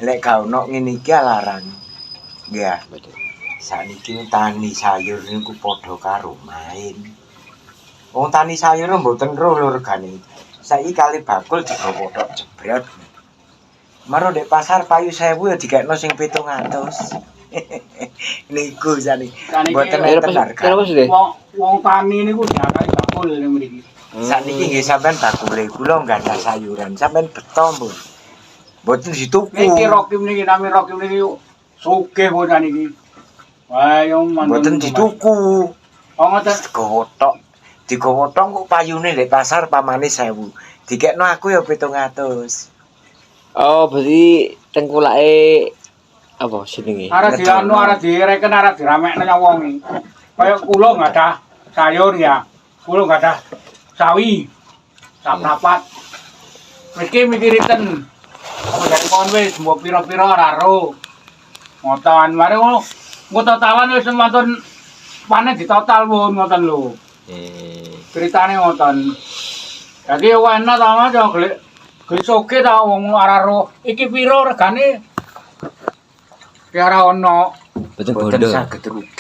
Lek gak ono ngene iki larang. Nggih. Saniki tani sayur niku padha karo main. Wong tani sayur mboten roh lho regane. Saiki kali bakul digawa tok jebret. Maro ndek pasar payu 1000 ya dikekno sing 700. Niku jane. Mboten enten harga. Wong tani niku diakali bakul ning mriki. Sakniki nggih sampean bakule kula gadah sayuran, sampean beto mboten. Mboten dituku. Niki Rokim niki nami Rokim niki sugih bocah niki. Wah, yo Mboten dituku. Oh ngoten. Digawa tok kok payune ndek pasar pamane 1000. Dikekno aku ya 700. Oh, berarti tengkulake apa jenenge? Arep direken arep diramekne wong iki. Kaya kula gadah sayur ya. Kula gadah sawi. Saprapat. Mesti mikiriten. Dari pohon wis mbok pira-pira ora ro. Ngoten mare ngono. Engko totalan wis wonten panen ditotal pun ngoten lho. Ceritane ngoten. Dadi enak ta Mas yo glek soge ta wong ora ro. Iki pira regane? Ya ora ono. Betul bondo. Saged rugi.